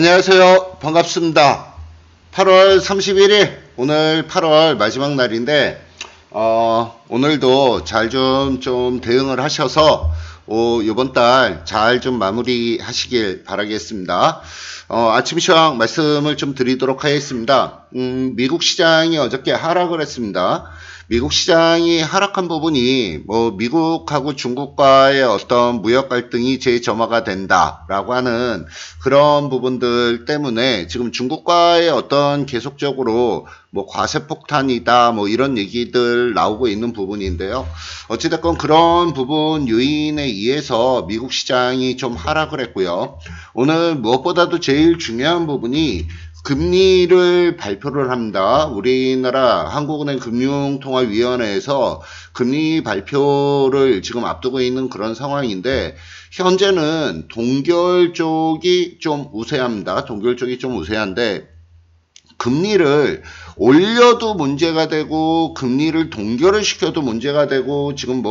안녕하세요. 반갑습니다. 8월 31일, 오늘 8월 마지막 날인데, 오늘도 잘 좀 대응을 하셔서, 이번 달 잘 좀 마무리 하시길 바라겠습니다. 아침 시황 말씀을 좀 드리도록 하겠습니다. 미국 시장이 어저께 하락을 했습니다. 미국 시장이 하락한 부분이 미국하고 중국과의 어떤 무역 갈등이 재점화가 된다라고 하는 그런 부분들 때문에 지금 중국과의 어떤 계속적으로 과세 폭탄이다 이런 얘기들 나오고 있는 부분인데요. 어찌됐건 그런 부분 요인에 의해서 미국 시장이 좀 하락을 했고요. 오늘 무엇보다도 제일 중요한 부분이 금리를 발표를 합니다. 우리나라 한국은행 금융통화위원회에서 금리 발표를 지금 앞두고 있는 그런 상황인데, 현재는 동결 쪽이 좀 우세합니다. 동결 쪽이 좀 우세한데, 금리를 올려도 문제가 되고 금리를 동결을 시켜도 문제가 되고, 지금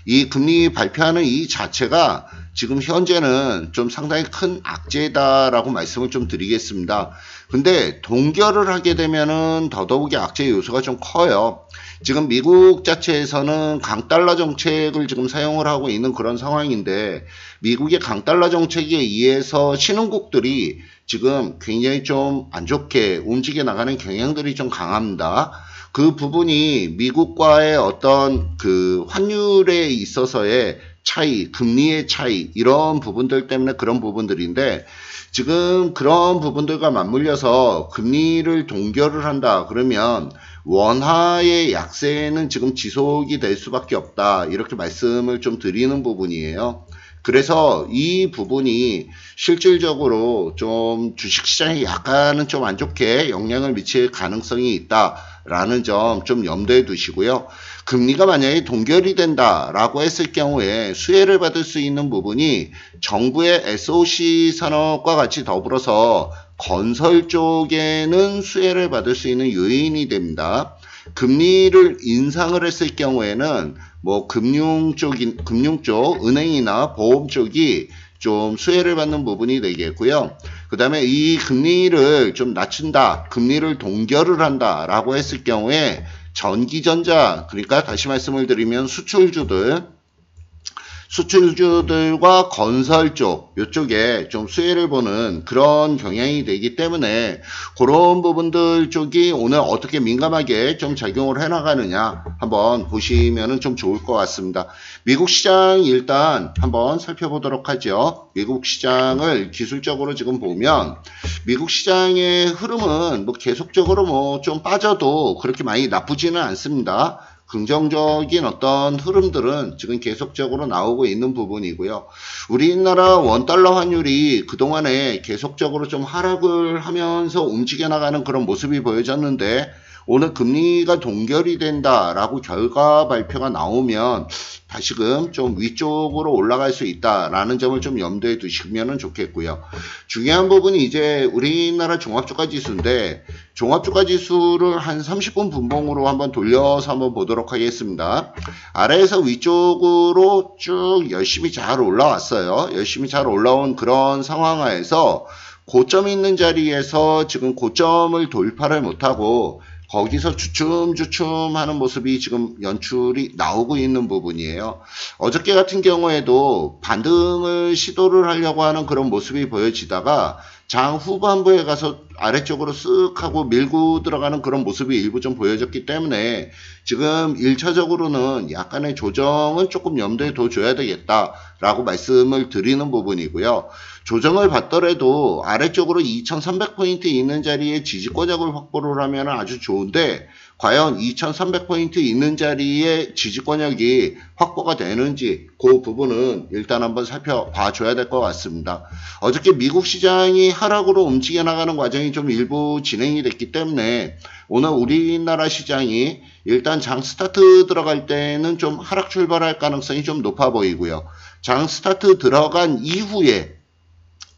이 금리 발표하는 이 자체가 지금 현재는 좀 상당히 큰 악재다라고 말씀을 좀 드리겠습니다. 근데 동결을 하게 되면은 더더욱이 악재 요소가 좀 커요. 지금 미국 자체에서는 강달러 정책을 지금 사용을 하고 있는 그런 상황인데, 미국의 강달러 정책에 의해서 신흥국들이 지금 굉장히 좀 안 좋게 움직여 나가는 경향들이 좀 강합니다. 그 부분이 미국과의 어떤 그 환율에 있어서의 차이, 금리의 차이, 이런 부분들 때문에 그런 부분들인데, 지금 그런 부분들과 맞물려서 금리를 동결을 한다 그러면 원화의 약세는 지금 지속이 될 수밖에 없다, 이렇게 말씀을 좀 드리는 부분이에요. 그래서 이 부분이 실질적으로 좀 주식시장에 약간은 좀 안 좋게 영향을 미칠 가능성이 있다라는 점 좀 염두에 두시고요. 금리가 만약에 동결이 된다라고 했을 경우에 수혜를 받을 수 있는 부분이 정부의 SOC 산업과 같이 더불어서 건설 쪽에는 수혜를 받을 수 있는 요인이 됩니다. 금리를 인상을 했을 경우에는 금융 쪽, 은행이나 보험 쪽이 좀 수혜를 받는 부분이 되겠고요. 그 다음에 이 금리를 좀 낮춘다, 금리를 동결을 한다 라고 했을 경우에 전기전자, 그러니까 다시 말씀을 드리면 수출주들과 건설 쪽, 이쪽에 좀 수혜를 보는 그런 경향이 되기 때문에 그런 부분들 쪽이 오늘 어떻게 민감하게 좀 작용을 해나가느냐 한번 보시면은 좀 좋을 것 같습니다. 미국 시장 일단 한번 살펴보도록 하죠. 미국 시장을 기술적으로 지금 보면 미국 시장의 흐름은 계속적으로 좀 빠져도 그렇게 많이 나쁘지는 않습니다. 긍정적인 어떤 흐름들은 지금 계속적으로 나오고 있는 부분이고요. 우리나라 원달러 환율이 그동안에 계속적으로 좀 하락을 하면서 움직여 나가는 그런 모습이 보여졌는데, 오늘 금리가 동결이 된다라고 결과 발표가 나오면 다시금 좀 위쪽으로 올라갈 수 있다라는 점을 좀 염두에 두시면 좋겠고요. 중요한 부분이 이제 우리나라 종합주가지수인데, 종합주가지수를 한 30분 분봉으로 한번 돌려서 한번 보도록 하겠습니다. 아래에서 위쪽으로 쭉 열심히 잘 올라왔어요. 열심히 잘 올라온 그런 상황 하에서 고점이 있는 자리에서 지금 고점을 돌파를 못하고 거기서 주춤주춤 하는 모습이 지금 연출이 나오고 있는 부분이에요. 어저께 같은 경우에도 반등을 시도를 하려고 하는 그런 모습이 보여지다가 장 후반부에 가서 아래쪽으로 쓱 하고 밀고 들어가는 그런 모습이 일부 좀 보여졌기 때문에 지금 1차적으로는 약간의 조정은 조금 염두에 둬줘야 되겠다라고 말씀을 드리는 부분이고요. 조정을 받더라도 아래쪽으로 2300포인트 있는 자리에 지지권역을 확보를 하면 아주 좋은데, 과연 2300포인트 있는 자리에 지지권역이 확보가 되는지 그 부분은 일단 한번 살펴봐 줘야 될 것 같습니다. 어저께 미국 시장이 하락으로 움직여 나가는 과정이 좀 일부 진행이 됐기 때문에 오늘 우리나라 시장이 일단 장 스타트 들어갈 때는 좀 하락 출발할 가능성이 좀 높아 보이고요. 장 스타트 들어간 이후에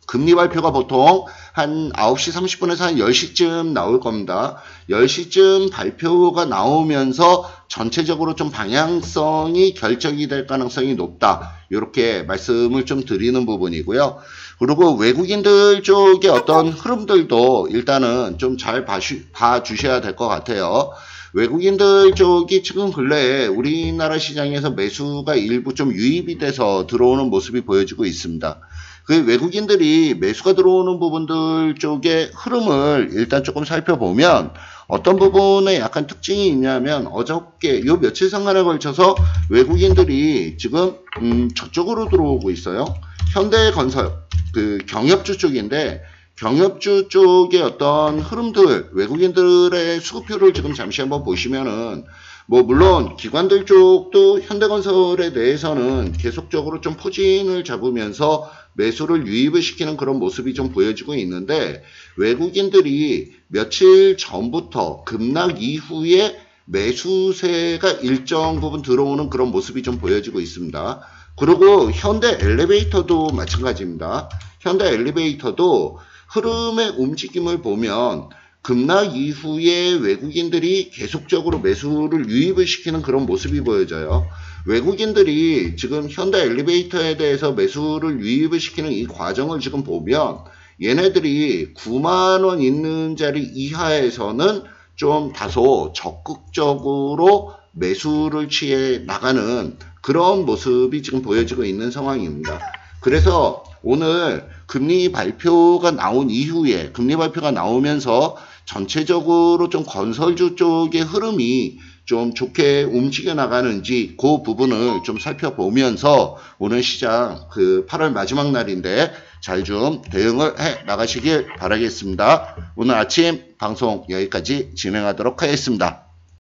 금리 발표가 보통 한 9시 30분에서 한 10시쯤 나올 겁니다. 10시쯤 발표가 나오면서 전체적으로 좀 방향성이 결정이 될 가능성이 높다. 이렇게 말씀을 좀 드리는 부분이고요. 그리고 외국인들 쪽의 어떤 흐름들도 일단은 좀 잘 봐주셔야 될 것 같아요. 외국인들 쪽이 최근 근래에 우리나라 시장에서 매수가 일부 좀 유입이 돼서 들어오는 모습이 보여지고 있습니다. 그 외국인들이 매수가 들어오는 부분들 쪽의 흐름을 일단 조금 살펴보면 어떤 부분에 약간 특징이 있냐면 어저께 요 며칠 상간에 걸쳐서 외국인들이 지금 저쪽으로 들어오고 있어요. 현대건설 그 경협주 쪽인데 경협주 쪽의 어떤 흐름들 외국인들의 수급표를 지금 잠시 한번 보시면은 뭐 물론 기관들 쪽도 현대건설에 대해서는 계속적으로 좀 포진을 잡으면서 매수를 유입을 시키는 그런 모습이 좀 보여지고 있는데 외국인들이 며칠 전부터 급락 이후에 매수세가 일정 부분 들어오는 그런 모습이 좀 보여지고 있습니다. 그리고 현대 엘리베이터도 마찬가지입니다. 현대 엘리베이터도 흐름의 움직임을 보면 급락 이후에 외국인들이 계속적으로 매수를 유입을 시키는 그런 모습이 보여져요. 외국인들이 지금 현대 엘리베이터에 대해서 매수를 유입을 시키는 이 과정을 지금 보면 얘네들이 9만원 있는 자리 이하에서는 좀 다소 적극적으로 매수를 취해 나가는 그런 모습이 지금 보여지고 있는 상황입니다. 그래서 오늘 금리 발표가 나온 이후에 금리 발표가 나오면서 전체적으로 좀 건설주 쪽의 흐름이 좀 좋게 움직여 나가는지 그 부분을 좀 살펴보면서 오늘 시장 그 8월 마지막 날인데 잘 좀 대응을 해 나가시길 바라겠습니다. 오늘 아침 방송 여기까지 진행하도록 하겠습니다.